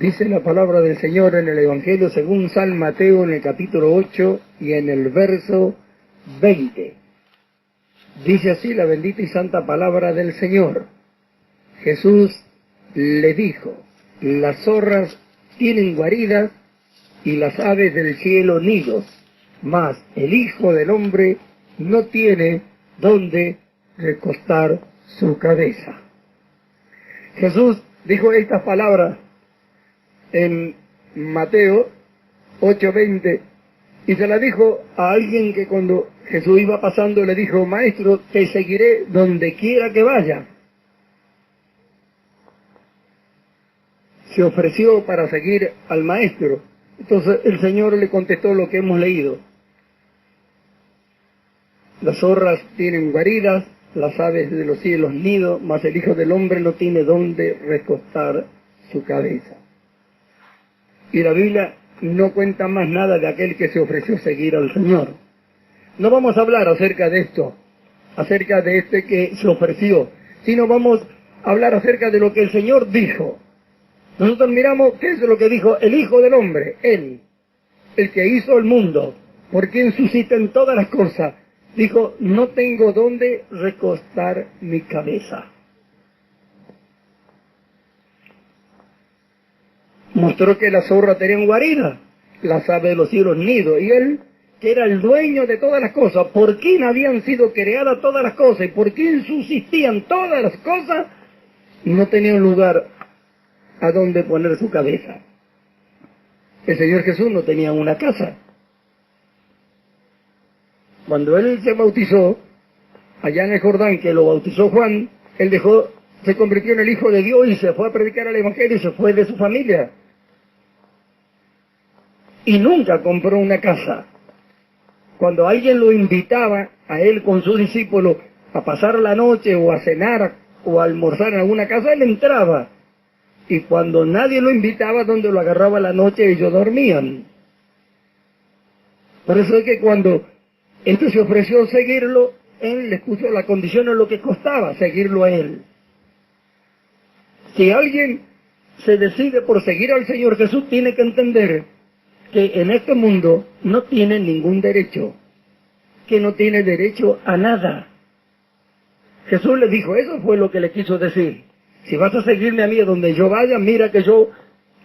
Dice la palabra del Señor en el Evangelio según San Mateo en el capítulo 8 y en el verso 20. Dice así la bendita y santa palabra del Señor. Jesús le dijo: las zorras tienen guaridas y las aves del cielo nidos, mas el Hijo del Hombre no tiene donde recostar su cabeza. Jesús dijo estas palabras en Mateo 8:20 y se la dijo a alguien que cuando Jesús iba pasando le dijo: maestro, te seguiré donde quiera que vaya. Se ofreció para seguir al maestro. Entonces el Señor le contestó lo que hemos leído: las zorras tienen guaridas, las aves de los cielos nido, mas el Hijo del Hombre no tiene donde recostar su cabeza. Y la Biblia no cuenta más nada de aquel que se ofreció seguir al Señor. No vamos a hablar acerca de esto, acerca de este que se ofreció, sino vamos a hablar acerca de lo que el Señor dijo. Nosotros miramos qué es lo que dijo el Hijo del Hombre, Él, el que hizo el mundo, por quien suscitan todas las cosas. Dijo: no tengo dónde recostar mi cabeza. Mostró que las zorras tenían guarida, las aves de los cielos nido, y Él, que era el dueño de todas las cosas, por quien habían sido creadas todas las cosas, y por quien subsistían todas las cosas, no tenía un lugar a donde poner su cabeza. El Señor Jesús no tenía una casa. Cuando Él se bautizó, allá en el Jordán, que lo bautizó Juan, Él se convirtió en el Hijo de Dios y se fue a predicar el Evangelio y se fue de su familia. Y nunca compró una casa. Cuando alguien lo invitaba a Él con sus discípulos a pasar la noche o a cenar o a almorzar en alguna casa, Él entraba. Y cuando nadie lo invitaba, donde lo agarraba la noche, ellos dormían. Por eso es que cuando Él se ofreció seguirlo, Él les puso la condición en lo que costaba seguirlo a Él. Si alguien se decide por seguir al Señor Jesús, tiene que entender que en este mundo no tiene ningún derecho, que no tiene derecho a nada. Jesús le dijo, eso fue lo que le quiso decir: si vas a seguirme a mí a donde yo vaya, mira que yo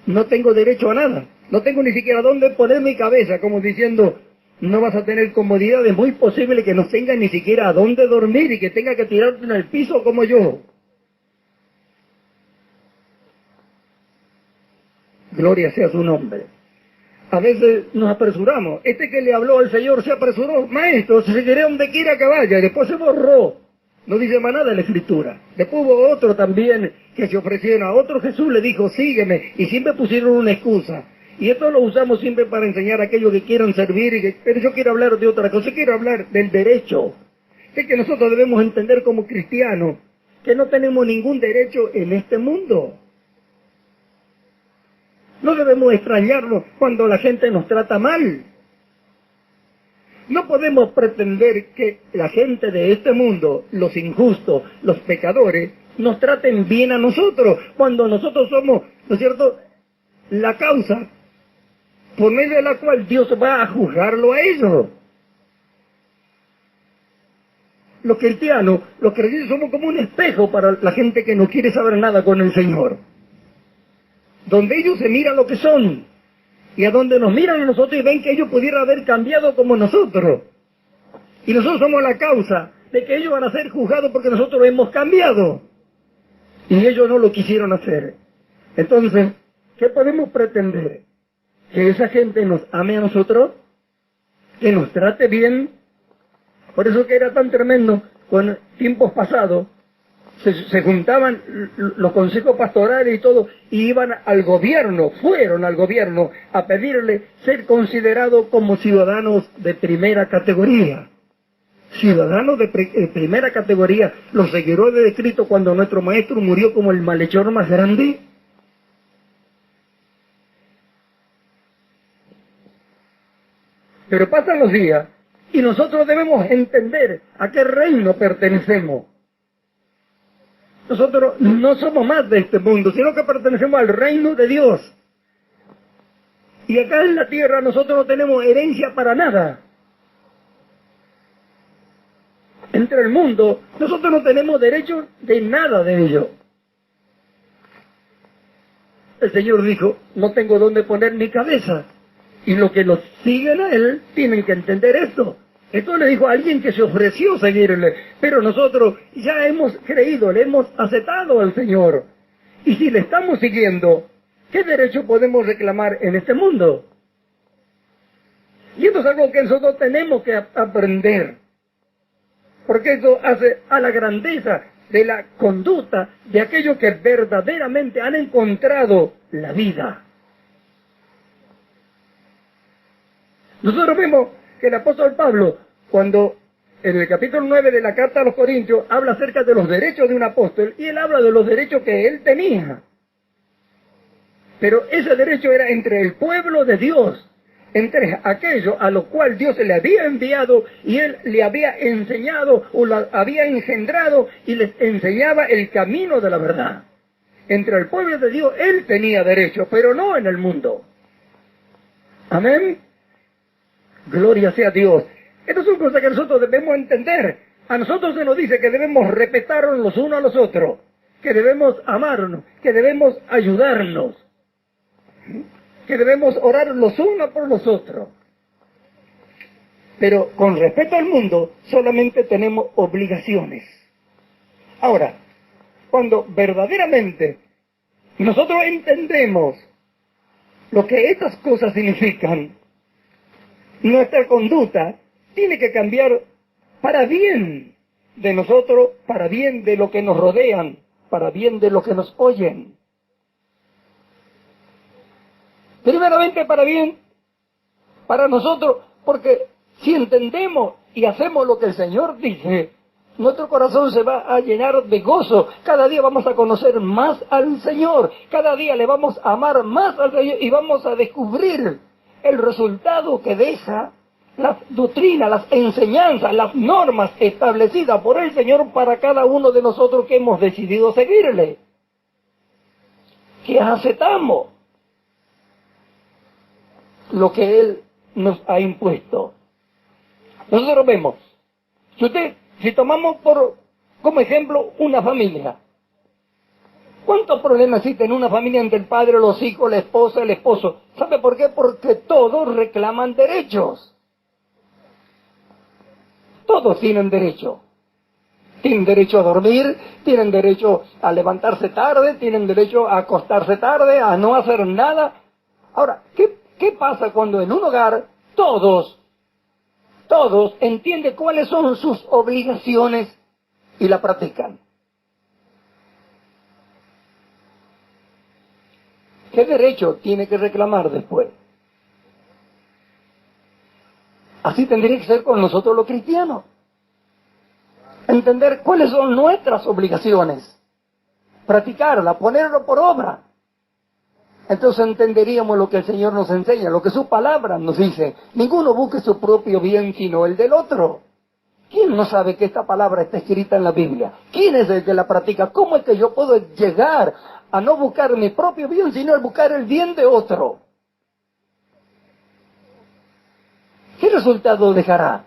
no tengo derecho a nada, no tengo ni siquiera dónde poner mi cabeza, como diciendo, no vas a tener comodidad, es muy posible que no tengas ni siquiera a dónde dormir y que tenga que tirarte en el piso como yo. Gloria sea su nombre. A veces nos apresuramos. Este que le habló al Señor se apresuró: maestro, seguiré donde quiera que vaya, y después se borró. No dice más nada en la Escritura. Después hubo otro también que se ofrecieron. A otro Jesús le dijo, sígueme, y siempre pusieron una excusa. Y esto lo usamos siempre para enseñar a aquellos que quieran servir, pero yo quiero hablar de otra cosa, quiero hablar del derecho. Es que nosotros debemos entender como cristianos que no tenemos ningún derecho en este mundo. No debemos extrañarnos cuando la gente nos trata mal. No podemos pretender que la gente de este mundo, los injustos, los pecadores, nos traten bien a nosotros, cuando nosotros somos, ¿no es cierto?, la causa por medio de la cual Dios va a juzgarlo a ellos. Los cristianos, los creyentes, somos como un espejo para la gente que no quiere saber nada con el Señor, donde ellos se miran lo que son, y a donde nos miran a nosotros y ven que ellos pudieran haber cambiado como nosotros. Y nosotros somos la causa de que ellos van a ser juzgados porque nosotros hemos cambiado. Y ellos no lo quisieron hacer. Entonces, ¿qué podemos pretender? ¿Que esa gente nos ame a nosotros? ¿Que nos trate bien? Por eso que era tan tremendo, con tiempos pasados, se juntaban los consejos pastorales y todo, y iban al gobierno, fueron al gobierno a pedirle ser considerados como ciudadanos de primera categoría. Ciudadanos de primera categoría, los seguidores de Cristo, cuando nuestro maestro murió como el malhechor más grande. Pero pasan los días y nosotros debemos entender a qué reino pertenecemos. Nosotros no somos más de este mundo, sino que pertenecemos al reino de Dios. Y acá en la tierra nosotros no tenemos herencia para nada. Entre el mundo, nosotros no tenemos derecho de nada de ello. El Señor dijo, no tengo dónde poner mi cabeza. Y los que lo siguen a Él tienen que entender esto. Esto le dijo a alguien que se ofreció seguirle. Pero nosotros ya hemos creído, le hemos aceptado al Señor. Y si le estamos siguiendo, ¿qué derecho podemos reclamar en este mundo? Y esto es algo que nosotros tenemos que aprender. Porque eso hace a la grandeza de la conducta de aquellos que verdaderamente han encontrado la vida. Nosotros vemos que el apóstol Pablo, cuando en el capítulo 9 de la carta a los Corintios, habla acerca de los derechos de un apóstol, y él habla de los derechos que él tenía. Pero ese derecho era entre el pueblo de Dios, entre aquellos a los cuales Dios le había enviado y Él le había enseñado o la había engendrado y les enseñaba el camino de la verdad. Entre el pueblo de Dios Él tenía derecho, pero no en el mundo. Amén. Gloria sea a Dios. Estas son cosas que nosotros debemos entender. A nosotros se nos dice que debemos respetarnos los unos a los otros, que debemos amarnos, que debemos ayudarnos, que debemos orar los unos por los otros. Pero con respecto al mundo, solamente tenemos obligaciones. Ahora, cuando verdaderamente nosotros entendemos lo que estas cosas significan, nuestra conducta tiene que cambiar para bien de nosotros, para bien de lo que nos rodean, para bien de lo que nos oyen. Primeramente para bien, para nosotros, porque si entendemos y hacemos lo que el Señor dice, nuestro corazón se va a llenar de gozo. Cada día vamos a conocer más al Señor, cada día le vamos a amar más al Señor y vamos a descubrir el resultado que deja las doctrinas, las enseñanzas, las normas establecidas por el Señor para cada uno de nosotros que hemos decidido seguirle, que aceptamos lo que Él nos ha impuesto. Nosotros vemos, si tomamos como ejemplo una familia, ¿cuántos problemas existen en una familia entre el padre, los hijos, la esposa, el esposo? ¿Sabe por qué? Porque todos reclaman derechos. Todos tienen derecho. Tienen derecho a dormir, tienen derecho a levantarse tarde, tienen derecho a acostarse tarde, a no hacer nada. Ahora, ¿qué pasa cuando en un hogar todos entienden cuáles son sus obligaciones y la practican? ¿Qué derecho tiene que reclamar después? Así tendría que ser con nosotros los cristianos. Entender cuáles son nuestras obligaciones, practicarla, ponerlo por obra. Entonces entenderíamos lo que el Señor nos enseña, lo que su palabra nos dice. Ninguno busque su propio bien sino el del otro. ¿Quién no sabe que esta palabra está escrita en la Biblia? ¿Quién es el que la practica? ¿Cómo es que yo puedo llegar a no buscar mi propio bien sino el buscar el bien de otro? ¿Qué resultado dejará?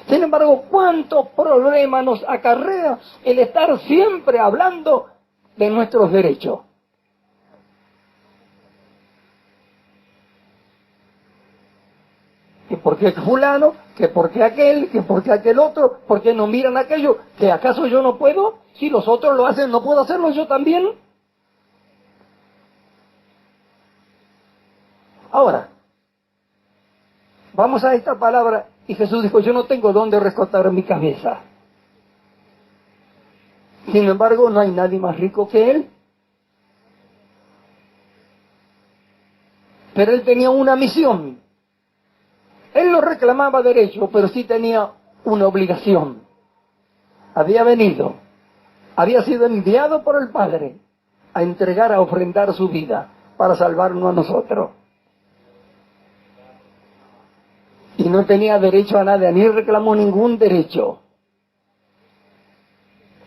Sin embargo, ¿cuántos problemas nos acarrea el estar siempre hablando de nuestros derechos? Que por qué fulano, que por qué aquel, que por qué aquel otro, por qué no miran aquello, que acaso yo no puedo, si los otros lo hacen, ¿no puedo hacerlo yo también? Ahora, vamos a esta palabra, y Jesús dijo, yo no tengo dónde recostar mi cabeza. Sin embargo, no hay nadie más rico que Él. Pero Él tenía una misión. Él no reclamaba derecho, pero sí tenía una obligación. Había venido, había sido enviado por el Padre a entregar, a ofrendar su vida para salvarnos a nosotros. Y no tenía derecho a nada, ni reclamó ningún derecho.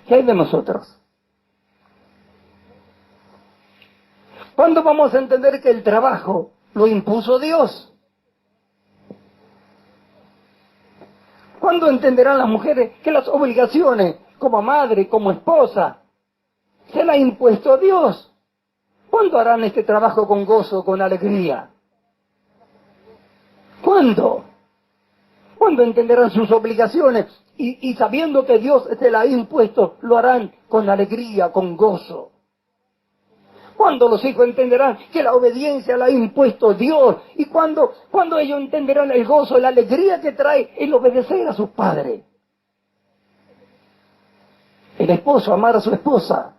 ¿Qué hay de nosotros? ¿Cuándo vamos a entender que el trabajo lo impuso Dios. ¿Cuándo entenderán las mujeres que las obligaciones como madre, como esposa, se las ha impuesto Dios? ¿Cuándo harán este trabajo con gozo, con alegría? ¿Cuándo? ¿Cuándo entenderán sus obligaciones y sabiendo que Dios se las ha impuesto, lo harán con alegría, con gozo? ¿Cuándo los hijos entenderán que la obediencia la ha impuesto Dios? ¿Y cuándo ellos entenderán el gozo, la alegría que trae el obedecer a sus padres? El esposo amar a su esposa.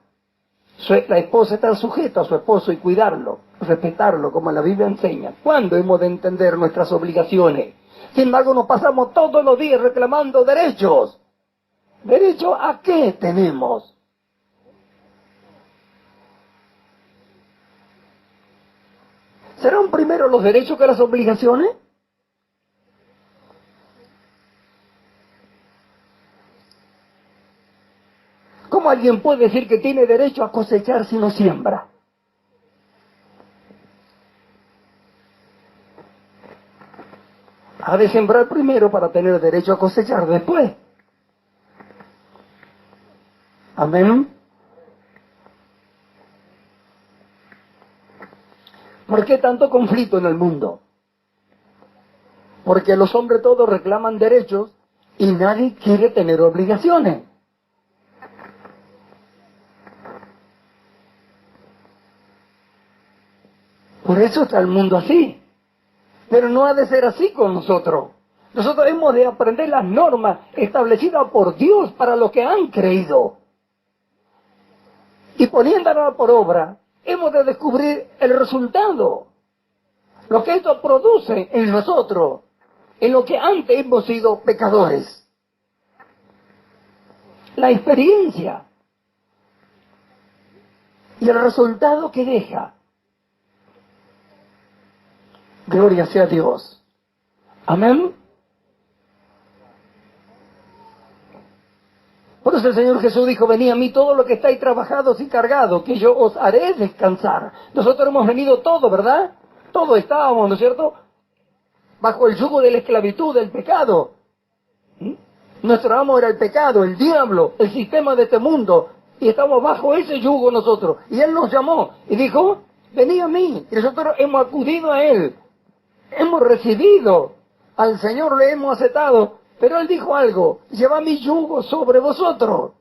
La esposa estar sujeta a su esposo y cuidarlo, respetarlo, como la Biblia enseña. ¿Cuándo hemos de entender nuestras obligaciones? Sin embargo, nos pasamos todos los días reclamando derechos. ¿Derecho a qué tenemos? ¿Serán primero los derechos que las obligaciones? ¿Cómo alguien puede decir que tiene derecho a cosechar si no siembra? Ha de sembrar primero para tener derecho a cosechar después. Amén. ¿Por qué tanto conflicto en el mundo? Porque los hombres todos reclaman derechos y nadie quiere tener obligaciones. Por eso está el mundo así. Pero no ha de ser así con nosotros. Nosotros hemos de aprender las normas establecidas por Dios para los que han creído. Y poniéndolas por obra, hemos de descubrir el resultado. Lo que esto produce en nosotros, en lo que antes hemos sido pecadores. La experiencia y el resultado que deja. Gloria sea a Dios. Amén. Por eso el Señor Jesús dijo, venid a mí todos los que estáis trabajados y cargados, que yo os haré descansar. Nosotros hemos venido todos, ¿verdad? Todos estábamos, ¿no es cierto?, bajo el yugo de la esclavitud, del pecado. Nuestro amo era el pecado, el diablo, el sistema de este mundo. Y estamos bajo ese yugo nosotros. Y Él nos llamó y dijo, venid a mí. Y nosotros hemos acudido a Él. Hemos recibido al Señor, le hemos aceptado, pero Él dijo algo, lleva mi yugo sobre vosotros.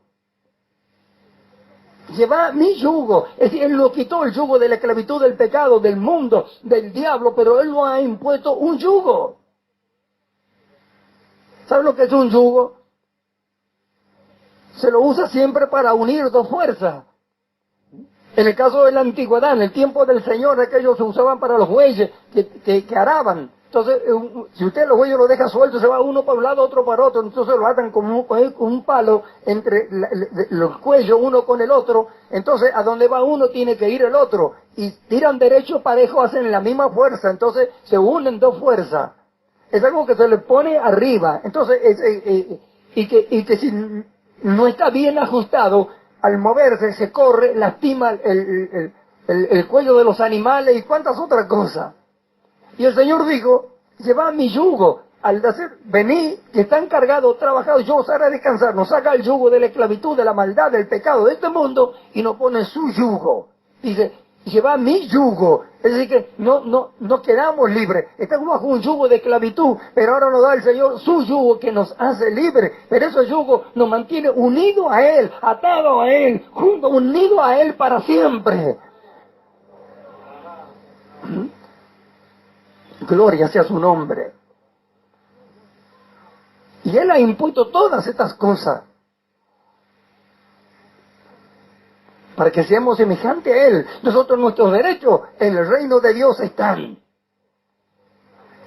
Lleva mi yugo. Es decir, Él nos quitó el yugo de la esclavitud, del pecado, del mundo, del diablo, pero Él nos ha impuesto un yugo. ¿Sabe lo que es un yugo? Se lo usa siempre para unir dos fuerzas. En el caso de la antigüedad, en el tiempo del Señor, aquellos se usaban para los bueyes que araban. Entonces, si usted los bueyes los deja sueltos, se va uno para un lado, otro para otro. Entonces lo atan con un palo entre los cuellos uno con el otro. Entonces, a donde va uno tiene que ir el otro. Y tiran derecho parejo, hacen la misma fuerza. Entonces, se unen dos fuerzas. Es algo que se le pone arriba. Entonces, y que si no está bien ajustado, al moverse se corre, lastima el cuello de los animales y cuantas otras cosas. Y el Señor dijo, llevad mi yugo. Al decir, venid, que están cargados, trabajados, yo os haré descansar. Nos saca el yugo de la esclavitud, de la maldad, del pecado de este mundo y nos pone su yugo. Dice, llevad mi yugo. Es decir que no quedamos libres. Estamos bajo un yugo de esclavitud, pero ahora nos da el Señor su yugo que nos hace libres. Pero ese yugo nos mantiene unidos a Él, atados a Él, juntos, unidos a Él para siempre. Gloria sea su nombre. Y Él ha impuesto todas estas cosas para que seamos semejantes a Él. Nosotros, nuestros derechos en el reino de Dios están.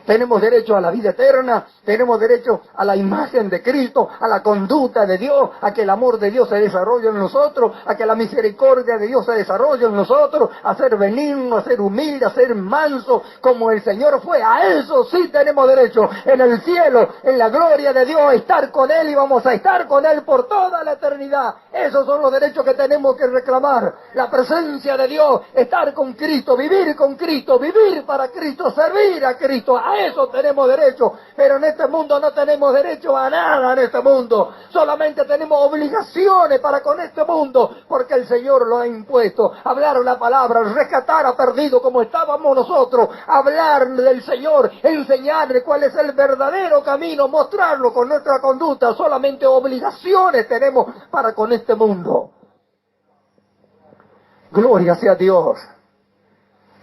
Tenemos derecho a la vida eterna, tenemos derecho a la imagen de Cristo, a la conducta de Dios, a que el amor de Dios se desarrolle en nosotros, a que la misericordia de Dios se desarrolle en nosotros, a ser benigno, a ser humilde, a ser manso, como el Señor fue. A eso sí tenemos derecho. En el cielo, en la gloria de Dios, estar con Él y vamos a estar con Él por toda la eternidad. Esos son los derechos que tenemos que reclamar. La presencia de Dios, estar con Cristo, vivir con Cristo, vivir para Cristo, servir a Cristo. A eso tenemos derecho, pero en este mundo no tenemos derecho a nada en este mundo. Solamente tenemos obligaciones para con este mundo, porque el Señor lo ha impuesto. Hablar la palabra, rescatar a perdido como estábamos nosotros, hablar del Señor, enseñarle cuál es el verdadero camino, mostrarlo con nuestra conducta. Solamente obligaciones tenemos para con este mundo. Gloria sea a Dios.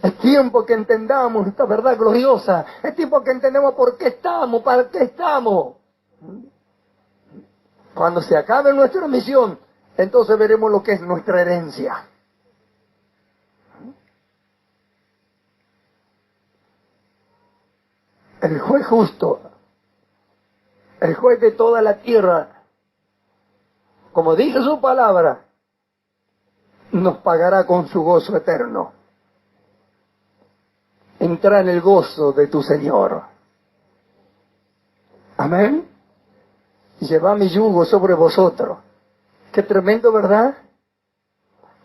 Es tiempo que entendamos esta verdad gloriosa. Es tiempo que entendemos por qué estamos, para qué estamos. Cuando se acabe nuestra misión, entonces veremos lo que es nuestra herencia. El juez justo, el juez de toda la tierra, como dice su palabra, nos pagará con su gozo eterno. Entra en el gozo de tu Señor. Amén. Lleva mi yugo sobre vosotros. Qué tremendo, ¿verdad?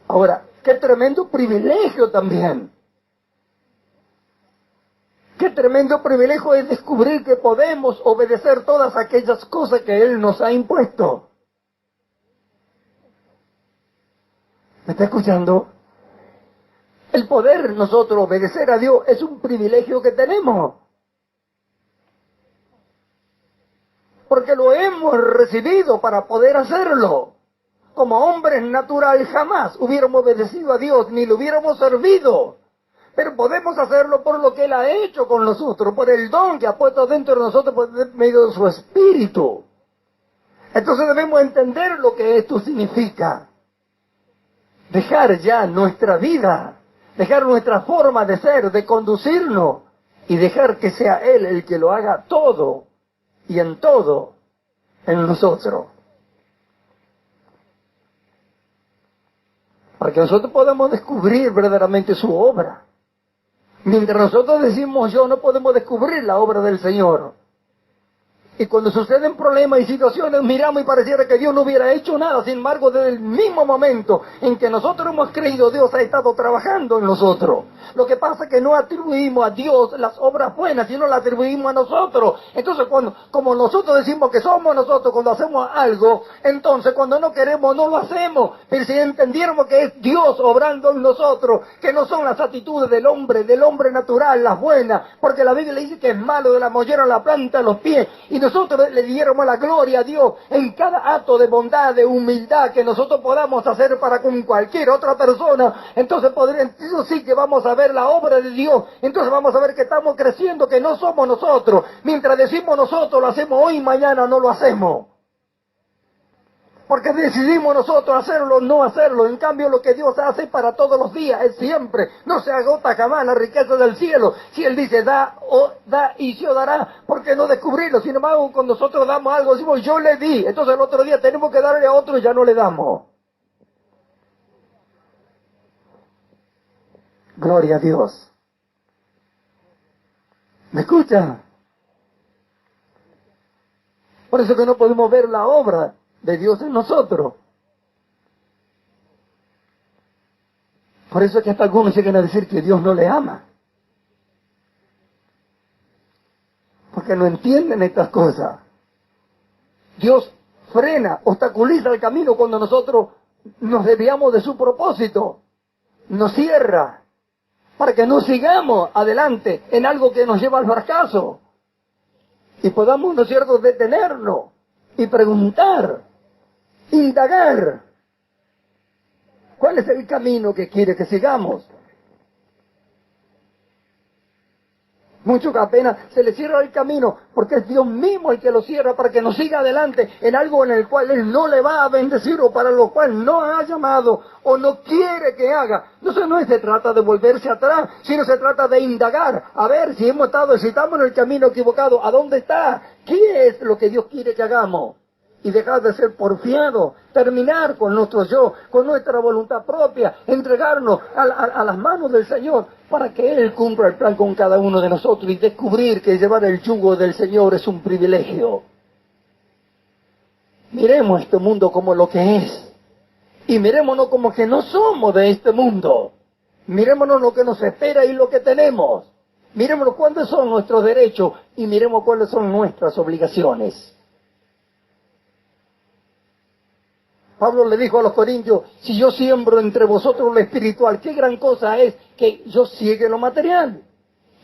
Ahora, qué tremendo privilegio también. Qué tremendo privilegio es descubrir que podemos obedecer todas aquellas cosas que Él nos ha impuesto. ¿Me está escuchando? El poder nosotros obedecer a Dios es un privilegio que tenemos. Porque lo hemos recibido para poder hacerlo. Como hombres naturales jamás hubiéramos obedecido a Dios ni lo hubiéramos servido. Pero podemos hacerlo por lo que Él ha hecho con nosotros, por el don que ha puesto dentro de nosotros por medio de su Espíritu. Entonces debemos entender lo que esto significa. Dejar ya nuestra vida, dejar nuestra forma de ser, de conducirnos, y dejar que sea Él el que lo haga todo y en todo en nosotros. Para que nosotros podamos descubrir verdaderamente su obra. Mientras nosotros decimos yo, no podemos descubrir la obra del Señor. Y cuando suceden problemas y situaciones, miramos y pareciera que Dios no hubiera hecho nada. Sin embargo, desde el mismo momento en que nosotros hemos creído, Dios ha estado trabajando en nosotros. Lo que pasa es que no atribuimos a Dios las obras buenas, sino las atribuimos a nosotros. Entonces, como nosotros decimos que somos nosotros cuando hacemos algo, entonces cuando no queremos, no lo hacemos. Pero si entendiéramos que es Dios obrando en nosotros, que no son las actitudes del hombre natural, las buenas, porque la Biblia dice que es malo de la mollera a la planta de los pies, y nosotros le diéramos la gloria a Dios en cada acto de bondad, de humildad que nosotros podamos hacer para con cualquier otra persona, entonces eso sí que vamos a ver la obra de Dios. Entonces vamos a ver que estamos creciendo, que no somos nosotros. Mientras decimos nosotros, lo hacemos hoy y mañana no lo hacemos. Porque decidimos nosotros hacerlo o no hacerlo. En cambio, lo que Dios hace para todos los días es siempre. No se agota jamás la riqueza del cielo. Si Él dice da y se os dará, ¿por qué no descubrirlo? Sin embargo, cuando nosotros damos algo, decimos yo le di. Entonces el otro día tenemos que darle a otro y ya no le damos. Gloria a Dios. ¿Me escucha? Por eso que no podemos ver la obra de Dios en nosotros. Por eso es que hasta algunos llegan a decir que Dios no le ama. Porque no entienden estas cosas. Dios frena, obstaculiza el camino cuando nosotros nos desviamos de su propósito. Nos cierra para que no sigamos adelante en algo que nos lleva al fracaso. Y podamos, ¿no es cierto?, detenernos y preguntar, indagar, ¿cuál es el camino que quiere que sigamos? Muchos que apenas se les cierra el camino, porque es Dios mismo el que lo cierra para que nos siga adelante en algo en el cual Él no le va a bendecir o para lo cual no ha llamado o no quiere que haga. Entonces no se trata de volverse atrás, sino se trata de indagar, a ver si si estamos en el camino equivocado, ¿a dónde está? ¿Qué es lo que Dios quiere que hagamos? Y dejar de ser porfiados, terminar con nuestro yo, con nuestra voluntad propia, entregarnos a las manos del Señor para que Él cumpla el plan con cada uno de nosotros y descubrir que llevar el yugo del Señor es un privilegio. Miremos este mundo como lo que es y mirémonos como que no somos de este mundo. Mirémonos lo que nos espera y lo que tenemos. Miremos cuáles son nuestros derechos y miremos cuáles son nuestras obligaciones. Pablo le dijo a los corintios, si yo siembro entre vosotros lo espiritual, qué gran cosa es que yo ciegue lo material.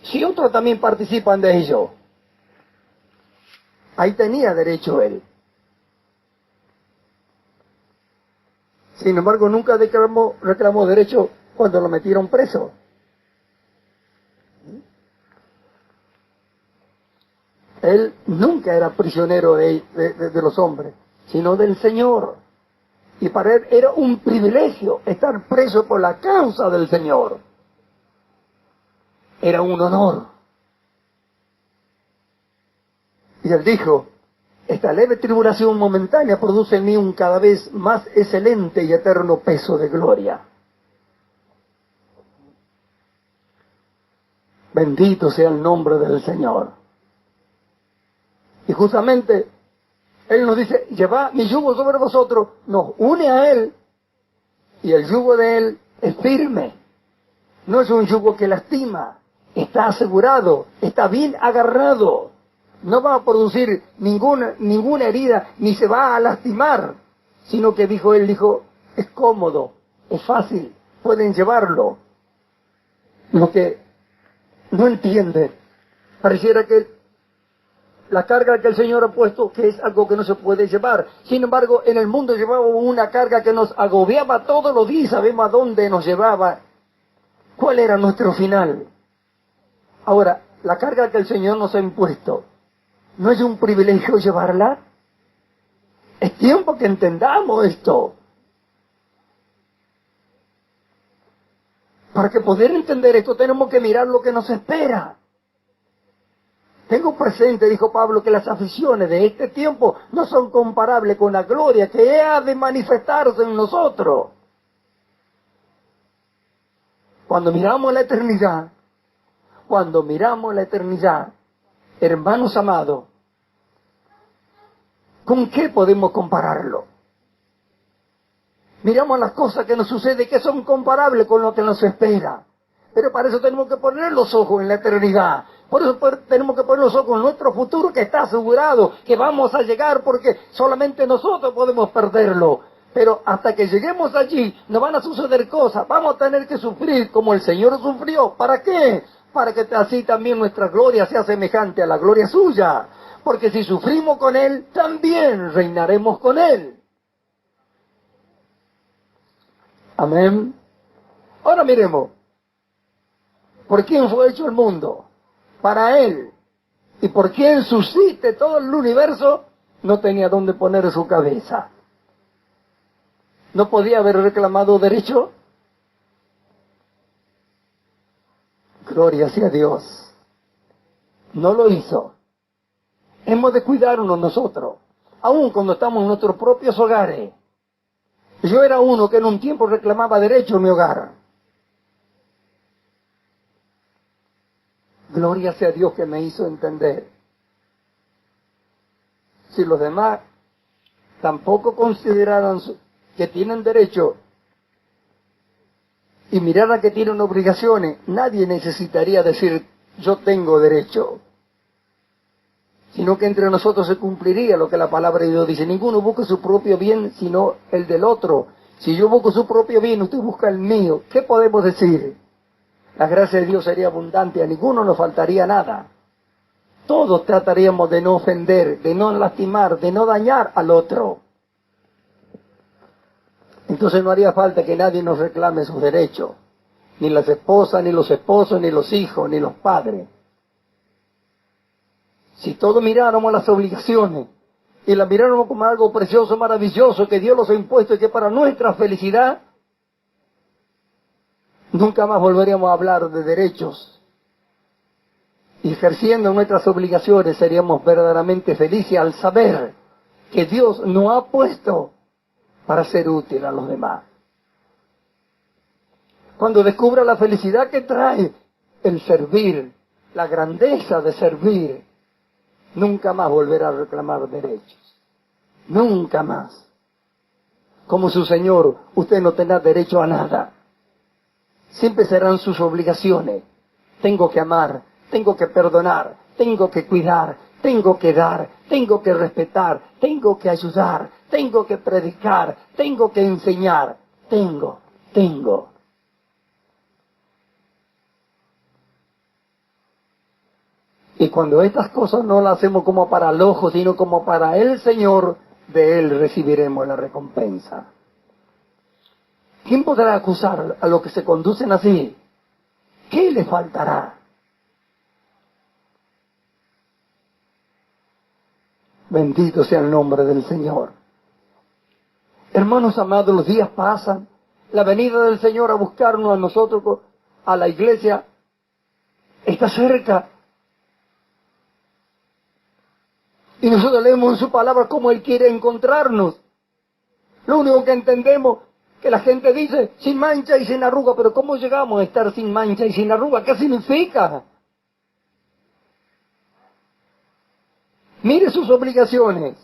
Si otros también participan de ello. Ahí tenía derecho él. Sin embargo, nunca reclamó derecho cuando lo metieron preso. Él nunca era prisionero de los hombres, sino del Señor. Y para él era un privilegio estar preso por la causa del Señor. Era un honor. Y él dijo, esta leve tribulación momentánea produce en mí un cada vez más excelente y eterno peso de gloria. Bendito sea el nombre del Señor. Y justamente Él nos dice, llevad mi yugo sobre vosotros, nos une a Él, y el yugo de Él es firme. No es un yugo que lastima, está asegurado, está bien agarrado. No va a producir ninguna herida, ni se va a lastimar, sino que Él dijo, es cómodo, es fácil, pueden llevarlo. Lo que no entiende, pareciera que la carga que el Señor ha puesto, que es algo que no se puede llevar. Sin embargo, en el mundo llevábamos una carga que nos agobiaba todos los días, sabemos a dónde nos llevaba, cuál era nuestro final. Ahora, la carga que el Señor nos ha impuesto, ¿no es un privilegio llevarla? Es tiempo que entendamos esto. Para que poder entender esto, tenemos que mirar lo que nos espera. Tengo presente, dijo Pablo, que las aflicciones de este tiempo no son comparables con la gloria que ha de manifestarse en nosotros. Cuando miramos la eternidad, hermanos amados, ¿con qué podemos compararlo? Miramos las cosas que nos suceden que son comparables con lo que nos espera. Pero para eso tenemos que poner los ojos en la eternidad. Por eso tenemos que poner los ojos en nuestro futuro que está asegurado, que vamos a llegar porque solamente nosotros podemos perderlo. Pero hasta que lleguemos allí nos van a suceder cosas, vamos a tener que sufrir como el Señor sufrió. ¿Para qué? Para que así también nuestra gloria sea semejante a la gloria suya. Porque si sufrimos con Él, también reinaremos con Él. Amén. Ahora miremos. ¿Por quién fue hecho el mundo? Para Él. Y por quien subsiste todo el universo, no tenía dónde poner su cabeza. ¿No podía haber reclamado derecho? Gloria sea a Dios. No lo hizo. Hemos de cuidarnos nosotros, aun cuando estamos en nuestros propios hogares. Yo era uno que en un tiempo reclamaba derecho en mi hogar. Gloria sea a Dios que me hizo entender. Si los demás tampoco consideraran que tienen derecho y miraran que tienen obligaciones, nadie necesitaría decir yo tengo derecho. Sino que entre nosotros se cumpliría lo que la palabra de Dios dice. Ninguno busca su propio bien, sino el del otro. Si yo busco su propio bien, usted busca el mío. ¿Qué podemos decir? La gracia de Dios sería abundante, a ninguno nos faltaría nada. Todos trataríamos de no ofender, de no lastimar, de no dañar al otro. Entonces no haría falta que nadie nos reclame sus derechos. Ni las esposas, ni los esposos, ni los hijos, ni los padres. Si todos miráramos las obligaciones y las miráramos como algo precioso, maravilloso, que Dios los ha impuesto y que para nuestra felicidad, nunca más volveríamos a hablar de derechos. Y ejerciendo nuestras obligaciones seríamos verdaderamente felices al saber que Dios nos ha puesto para ser útil a los demás. Cuando descubra la felicidad que trae el servir, la grandeza de servir, nunca más volverá a reclamar derechos. Nunca más. Como su Señor, usted no tendrá derecho a nada. Siempre serán sus obligaciones. Tengo que amar, tengo que perdonar, tengo que cuidar, tengo que dar, tengo que respetar, tengo que ayudar, tengo que predicar, tengo que enseñar, tengo. Y cuando estas cosas no las hacemos como para el ojo, sino como para el Señor, de Él recibiremos la recompensa. ¿Quién podrá acusar a los que se conducen así? ¿Qué le faltará? Bendito sea el nombre del Señor. Hermanos amados, los días pasan. La venida del Señor a buscarnos a nosotros, a la iglesia, está cerca. Y nosotros leemos en su palabra cómo Él quiere encontrarnos. Lo único que entendemos, que la gente dice, sin mancha y sin arruga, pero ¿cómo llegamos a estar sin mancha y sin arruga? ¿Qué significa? Mire sus obligaciones.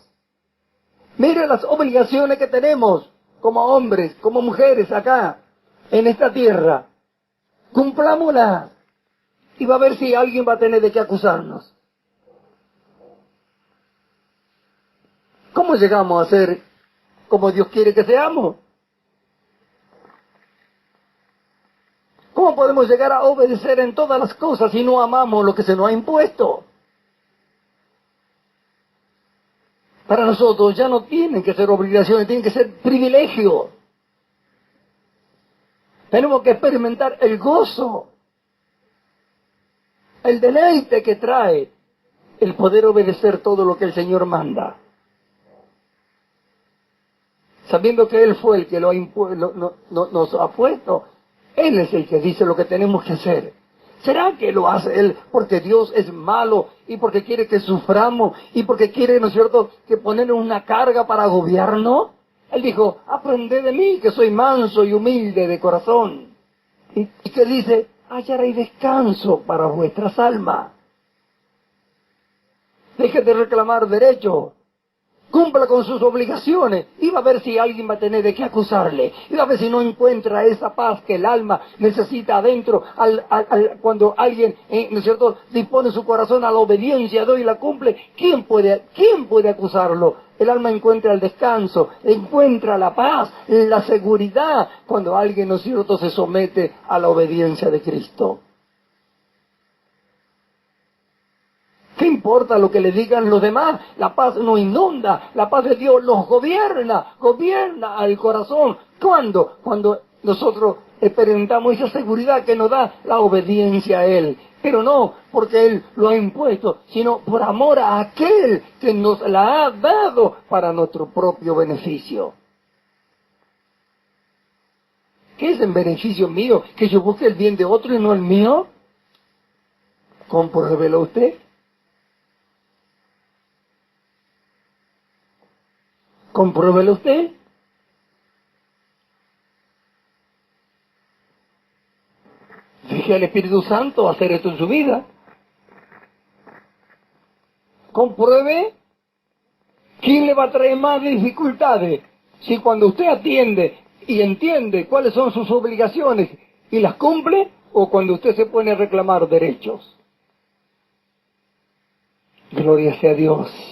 Mire las obligaciones que tenemos como hombres, como mujeres acá, en esta tierra. Cumplámoslas. Y va a ver si alguien va a tener de qué acusarnos. ¿Cómo llegamos a ser como Dios quiere que seamos? ¿Cómo podemos llegar a obedecer en todas las cosas si no amamos lo que se nos ha impuesto? Para nosotros ya no tienen que ser obligaciones, tienen que ser privilegios. Tenemos que experimentar el gozo, el deleite que trae el poder obedecer todo lo que el Señor manda. Sabiendo que Él fue el que nos ha puesto, Él es el que dice lo que tenemos que hacer. ¿Será que lo hace Él porque Dios es malo y porque quiere que suframos y porque quiere, ¿no es cierto?, que ponernos una carga para agobiarnos? Él dijo, aprended de mí que soy manso y humilde de corazón. Y que dice, hallaréis descanso para vuestras almas. Deje de reclamar derechos. Cumpla con sus obligaciones y va a ver si alguien va a tener de qué acusarle. Y va a ver si no encuentra esa paz que el alma necesita adentro cuando alguien, ¿no es cierto?, dispone su corazón a la obediencia a Dios y la cumple. ¿Quién puede acusarlo? El alma encuentra el descanso, encuentra la paz, la seguridad cuando alguien, ¿no es cierto?, se somete a la obediencia de Cristo. ¿Qué importa lo que le digan los demás? La paz nos inunda, la paz de Dios los gobierna al corazón. ¿Cuándo? Cuando nosotros experimentamos esa seguridad que nos da la obediencia a Él. Pero no porque Él lo ha impuesto, sino por amor a aquel que nos la ha dado para nuestro propio beneficio. ¿Qué es en beneficio mío? ¿Que yo busque el bien de otro y no el mío? Compruébelo usted. Compruébelo usted. Deje al Espíritu Santo hacer esto en su vida. Compruebe quién le va a traer más dificultades. Si cuando usted atiende y entiende cuáles son sus obligaciones y las cumple, o cuando usted se pone a reclamar derechos. Gloria sea a Dios.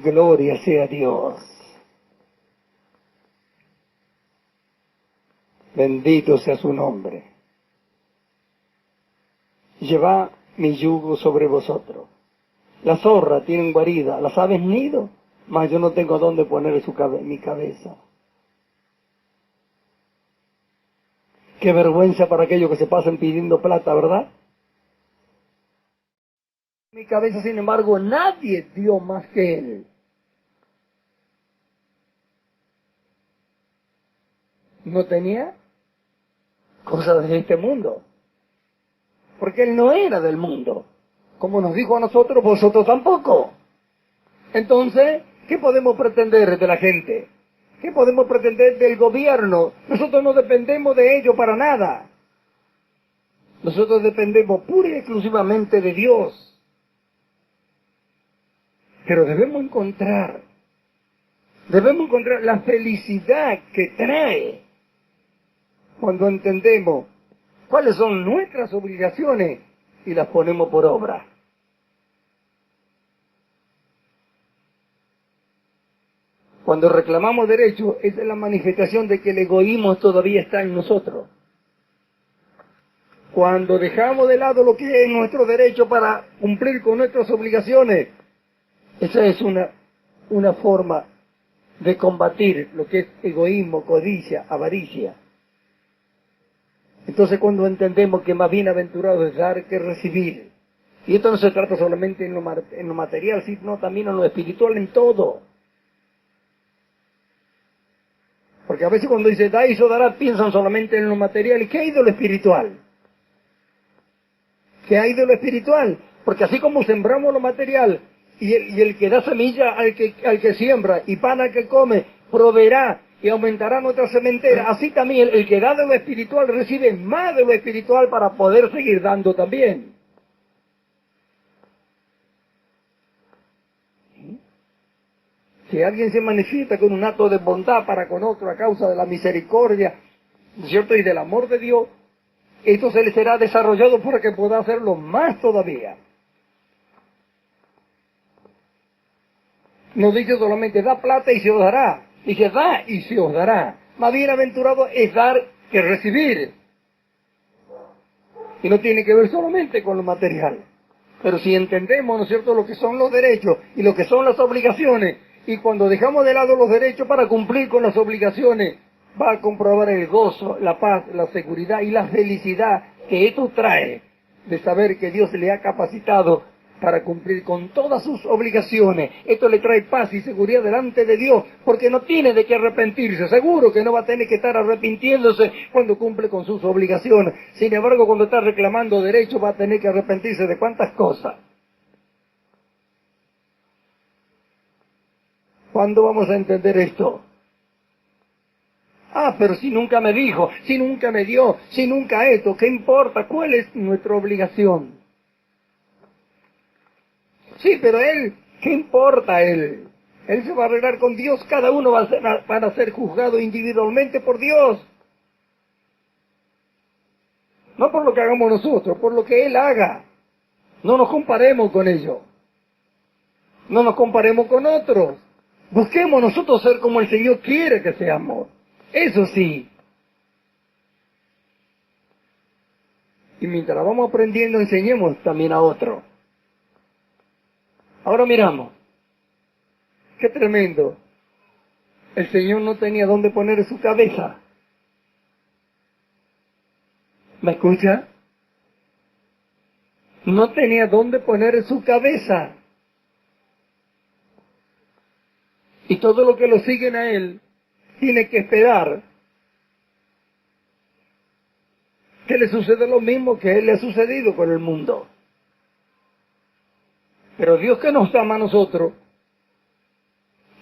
Gloria sea a Dios. Bendito sea su nombre. Llevad mi yugo sobre vosotros. Las zorras tienen guarida, las aves nido, mas yo no tengo dónde poner mi cabeza. Qué vergüenza para aquellos que se pasan pidiendo plata, ¿verdad? En mi cabeza, sin embargo, nadie dio más que Él. No tenía cosas de este mundo, porque Él no era del mundo. Como nos dijo a nosotros, vosotros tampoco. Entonces, ¿qué podemos pretender de la gente? ¿Qué podemos pretender del gobierno? Nosotros no dependemos de ello para nada. Nosotros dependemos pura y exclusivamente de Dios. Pero debemos encontrar la felicidad que trae cuando entendemos cuáles son nuestras obligaciones y las ponemos por obra. Cuando reclamamos derechos, esa es la manifestación de que el egoísmo todavía está en nosotros. Cuando dejamos de lado lo que es nuestro derecho para cumplir con nuestras obligaciones, esa es una forma de combatir lo que es egoísmo, codicia, avaricia. Entonces, cuando entendemos que más bienaventurado es dar que recibir, y esto no se trata solamente en lo material, sino también en lo espiritual, en todo. Porque a veces cuando dice da y eso dará, piensan solamente en lo material. ¿Y qué hay de lo espiritual? ¿Qué hay de lo espiritual? Porque así como sembramos lo material, y el que da semilla al que siembra, y pan al que come, proveerá y aumentará nuestra sementera, así también el que da de lo espiritual recibe más de lo espiritual para poder seguir dando también. Si alguien se manifiesta con un acto de bondad para con otro a causa de la misericordia, ¿no es cierto?, y del amor de Dios, esto se le será desarrollado para que pueda hacerlo más todavía. No dice solamente da plata y se os dará, dice da y se os dará. Más bienaventurado es dar que recibir. Y no tiene que ver solamente con lo material. Pero si entendemos, ¿no es cierto?, lo que son los derechos y lo que son las obligaciones, y cuando dejamos de lado los derechos para cumplir con las obligaciones, va a comprobar el gozo, la paz, la seguridad y la felicidad que esto trae de saber que Dios le ha capacitado para cumplir con todas sus obligaciones. Esto le trae paz y seguridad delante de Dios, porque no tiene de qué arrepentirse. Seguro que no va a tener que estar arrepintiéndose cuando cumple con sus obligaciones. Sin embargo, cuando está reclamando derechos, va a tener que arrepentirse de cuántas cosas. ¿Cuándo vamos a entender esto? Ah, pero si nunca me dijo, si nunca me dio, si nunca esto, ¿qué importa? ¿Cuál es nuestra obligación? Sí, pero él, ¿qué importa él? Él se va a arreglar con Dios, cada uno va a ser juzgado individualmente por Dios. No por lo que hagamos nosotros, por lo que Él haga. No nos comparemos con ellos. No nos comparemos con otros. Busquemos nosotros ser como el Señor quiere que seamos. Eso sí. Y mientras vamos aprendiendo, enseñemos también a otros. Ahora miramos. Qué tremendo. El Señor no tenía dónde poner su cabeza. ¿Me escucha? No tenía dónde poner su cabeza. Y todo lo que lo siguen a Él tiene que esperar que le suceda lo mismo que a Él le ha sucedido con el mundo. Pero Dios, que nos ama a nosotros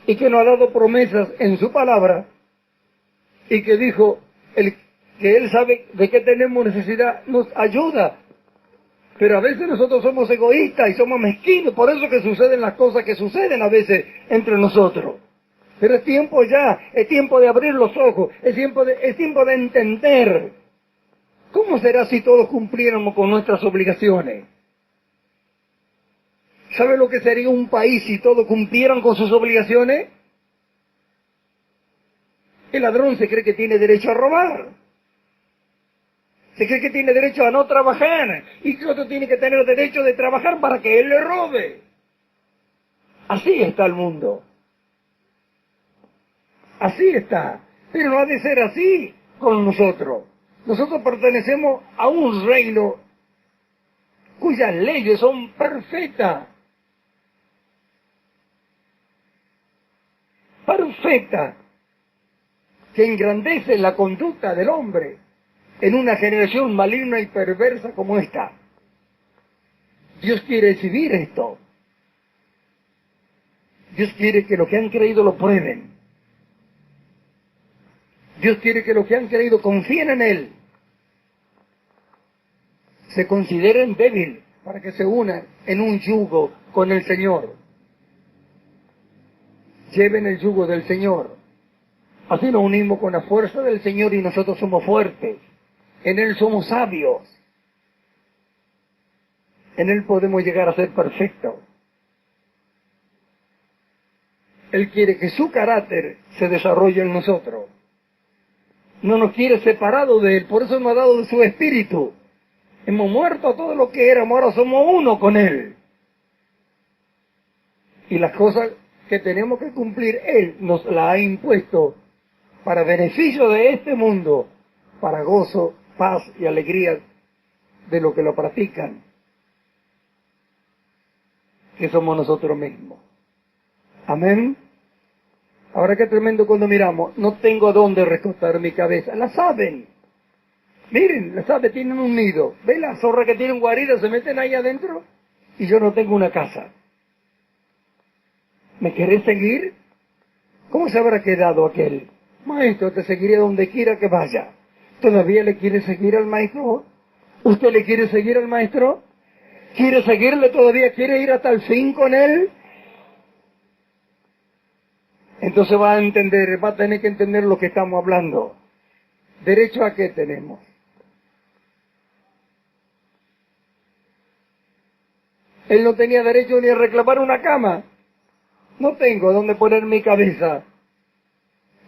y que nos ha dado promesas en su palabra y que dijo que Él sabe de qué tenemos necesidad, nos ayuda. Pero a veces nosotros somos egoístas y somos mezquinos, por eso que suceden las cosas que suceden a veces entre nosotros. Pero es tiempo ya, es tiempo de abrir los ojos, es tiempo de entender. ¿Cómo será si todos cumpliéramos con nuestras obligaciones? ¿Sabe lo que sería un país si todos cumplieran con sus obligaciones? El ladrón se cree que tiene derecho a robar. Se cree que tiene derecho a no trabajar. Y que otro tiene que tener derecho de trabajar para que él le robe. Así está el mundo. Así está. Pero no ha de ser así con nosotros. Nosotros pertenecemos a un reino cuyas leyes son perfectas. Perfecta, que engrandece la conducta del hombre en una generación maligna y perversa como esta. Dios quiere exhibir esto. Dios quiere que los que han creído lo prueben. Dios quiere que los que han creído confíen en Él. Se consideren débiles para que se unan en un yugo con el Señor. Lleven el yugo del Señor. Así nos unimos con la fuerza del Señor y nosotros somos fuertes. En Él somos sabios. En Él podemos llegar a ser perfectos. Él quiere que su carácter se desarrolle en nosotros. No nos quiere separados de Él, por eso nos ha dado de su Espíritu. Hemos muerto a todo lo que éramos, ahora somos uno con Él. Y las cosas que tenemos que cumplir, Él nos las ha impuesto para beneficio de este mundo, para gozo, paz y alegría de los que lo practican, que somos nosotros mismos. Amén. Ahora qué tremendo cuando miramos, no tengo dónde recostar mi cabeza. Las aves, miren, las aves tienen un nido. ¿Ven las zorras que tienen guarida, se meten ahí adentro? Y yo no tengo una casa. ¿Me querés seguir? ¿Cómo se habrá quedado aquel? Maestro, te seguiré donde quiera que vaya. ¿Todavía le quiere seguir al maestro? ¿Usted le quiere seguir al maestro? ¿Quiere seguirle todavía? ¿Quiere ir hasta el fin con él? Entonces va a tener que entender lo que estamos hablando. ¿Derecho a qué tenemos? Él no tenía derecho ni a reclamar una cama. No tengo dónde poner mi cabeza.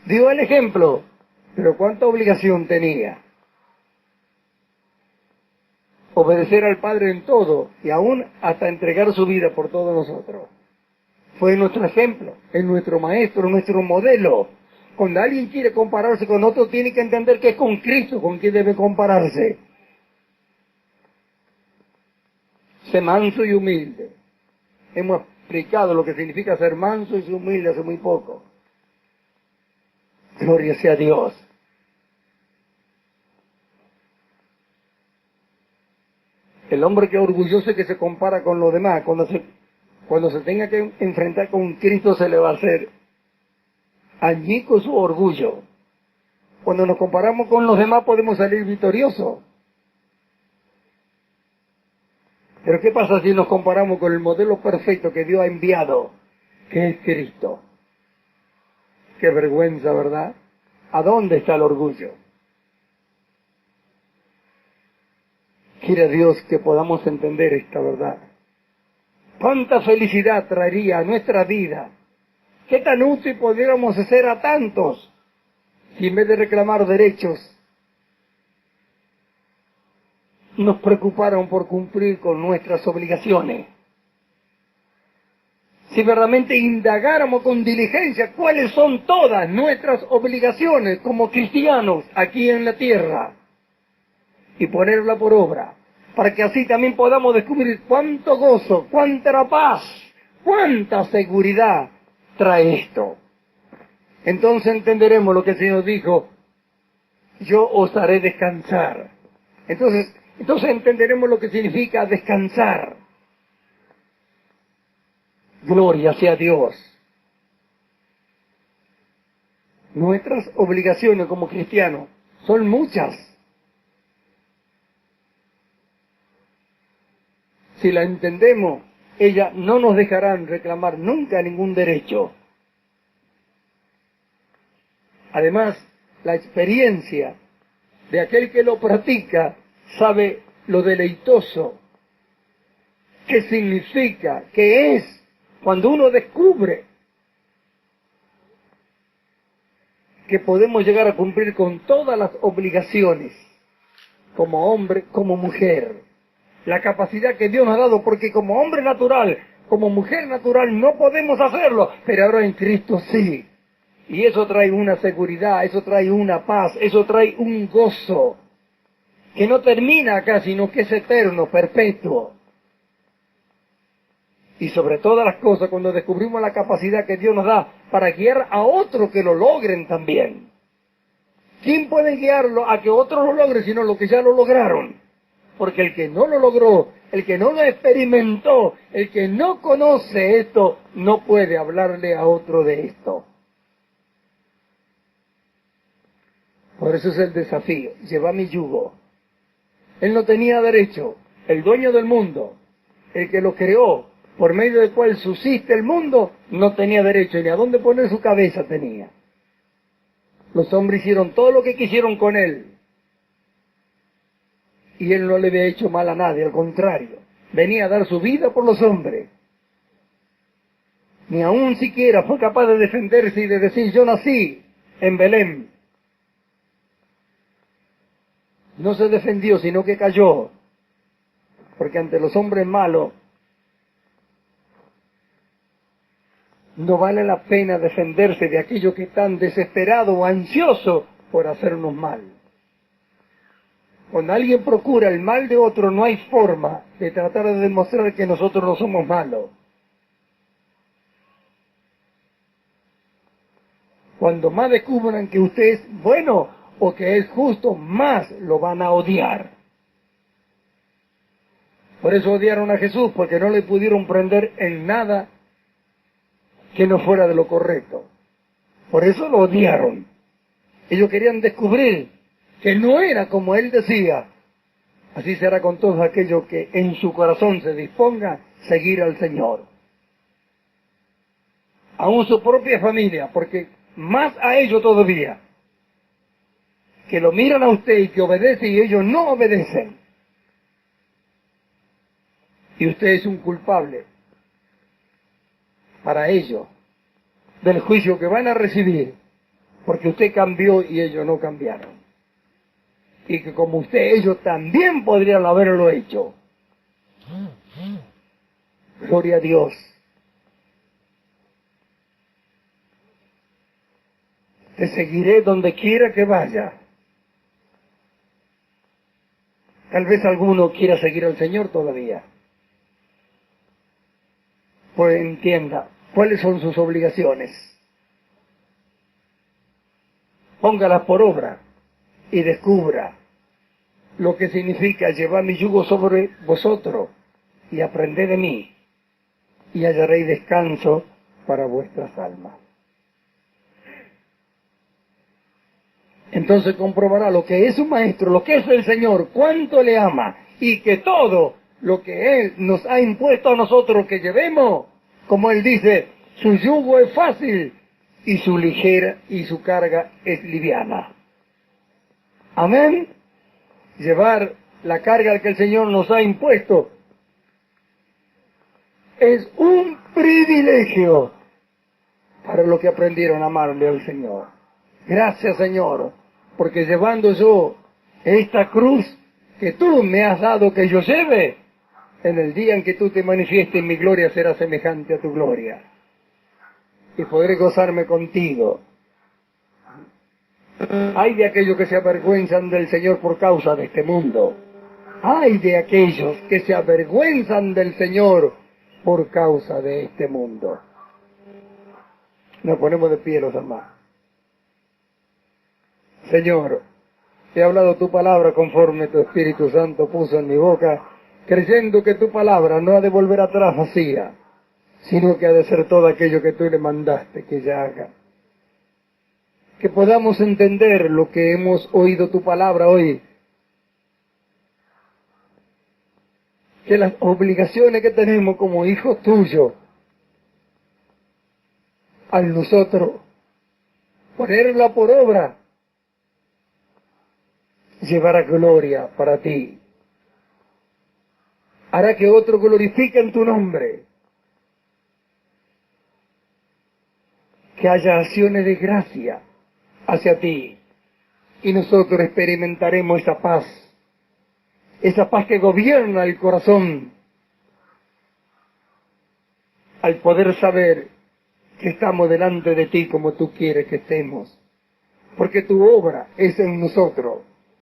Dio el ejemplo, pero ¿cuánta obligación tenía? Obedecer al Padre en todo, y aún hasta entregar su vida por todos nosotros. Fue nuestro ejemplo, es nuestro maestro, nuestro modelo. Cuando alguien quiere compararse con otro, tiene que entender que es con Cristo con quien debe compararse. Sé manso y humilde. Hemos explicado lo que significa ser manso y humilde hace muy poco. Gloria sea a Dios. El hombre que es orgulloso y que se compara con los demás, cuando se tenga que enfrentar con Cristo, se le va a hacer añico su orgullo. Cuando nos comparamos con los demás podemos salir victoriosos. Pero ¿qué pasa si nos comparamos con el modelo perfecto que Dios ha enviado, que es Cristo? Qué vergüenza, ¿verdad? ¿A dónde está el orgullo? Quiere Dios que podamos entender esta verdad. ¿Cuánta felicidad traería a nuestra vida? ¿Qué tan útil podríamos hacer a tantos si en vez de reclamar derechos nos preocuparon por cumplir con nuestras obligaciones? Si verdaderamente indagáramos con diligencia cuáles son todas nuestras obligaciones como cristianos aquí en la tierra y ponerla por obra, para que así también podamos descubrir cuánto gozo, cuánta paz, cuánta seguridad trae esto. Entonces entenderemos lo que el Señor dijo: yo os haré descansar. Entonces entenderemos lo que significa descansar. Gloria sea a Dios. Nuestras obligaciones como cristianos son muchas. Si la entendemos, ellas no nos dejarán reclamar nunca ningún derecho. Además, la experiencia de aquel que lo practica sabe lo deleitoso que significa, que es, cuando uno descubre que podemos llegar a cumplir con todas las obligaciones, como hombre, como mujer, la capacidad que Dios nos ha dado, porque como hombre natural, como mujer natural, no podemos hacerlo, pero ahora en Cristo sí. Y eso trae una seguridad, eso trae una paz, eso trae un gozo, que no termina acá, sino que es eterno, perpetuo. Y sobre todas las cosas, cuando descubrimos la capacidad que Dios nos da para guiar a otros que lo logren también. ¿Quién puede guiarlo a que otros lo logren sino los que ya lo lograron? Porque el que no lo logró, el que no lo experimentó, el que no conoce esto, no puede hablarle a otro de esto. Por eso es el desafío, lleva mi yugo. Él no tenía derecho, el dueño del mundo, el que lo creó, por medio del cual subsiste el mundo, no tenía derecho, ni a dónde poner su cabeza tenía. Los hombres hicieron todo lo que quisieron con él. Y él no le había hecho mal a nadie, al contrario, venía a dar su vida por los hombres. Ni aún siquiera fue capaz de defenderse y de decir, yo nací en Belén. No se defendió, sino que cayó, porque ante los hombres malos no vale la pena defenderse de aquellos que están desesperados o ansiosos por hacernos mal. Cuando alguien procura el mal de otro, no hay forma de tratar de demostrar que nosotros no somos malos. Cuando más descubran que usted es bueno o que es justo, más lo van a odiar. Por eso odiaron a Jesús, porque no le pudieron prender en nada que no fuera de lo correcto. Por eso lo odiaron. Ellos querían descubrir que no era como él decía. Así será con todos aquellos que en su corazón se disponga a seguir al Señor. Aún su propia familia, porque más a ellos todavía, que lo miran a usted y que obedece y ellos no obedecen. Y usted es un culpable para ellos del juicio que van a recibir, porque usted cambió y ellos no cambiaron. Y que como usted, ellos también podrían haberlo hecho. Gloria a Dios. Te seguiré donde quiera que vaya. Tal vez alguno quiera seguir al Señor todavía. Pues entienda cuáles son sus obligaciones. Póngalas por obra y descubra lo que significa llevar mi yugo sobre vosotros y aprended de mí, y hallaréis descanso para vuestras almas. Entonces comprobará lo que es un maestro, lo que es el Señor, cuánto le ama, y que todo lo que Él nos ha impuesto a nosotros que llevemos, como Él dice, su yugo es fácil y su ligera y su carga es liviana. Amén. Llevar la carga que el Señor nos ha impuesto es un privilegio para los que aprendieron a amarle al Señor. Gracias, Señor, porque llevando yo esta cruz que tú me has dado que yo lleve, en el día en que tú te manifiestes mi gloria será semejante a tu gloria. Y podré gozarme contigo. Ay de aquellos que se avergüenzan del Señor por causa de este mundo. Ay de aquellos que se avergüenzan del Señor por causa de este mundo. Nos ponemos de pie los hermanos. Señor, he hablado tu palabra conforme tu Espíritu Santo puso en mi boca, creyendo que tu palabra no ha de volver atrás vacía, sino que ha de ser todo aquello que tú le mandaste que ella haga. Que podamos entender lo que hemos oído tu palabra hoy, que las obligaciones que tenemos como hijos tuyos, al nosotros ponerla por obra, llevará gloria para ti. Hará que otros glorifiquen tu nombre. Que haya acciones de gracia hacia ti. Y nosotros experimentaremos esa paz que gobierna el corazón, al poder saber que estamos delante de ti como tú quieres que estemos. Porque tu obra es en nosotros.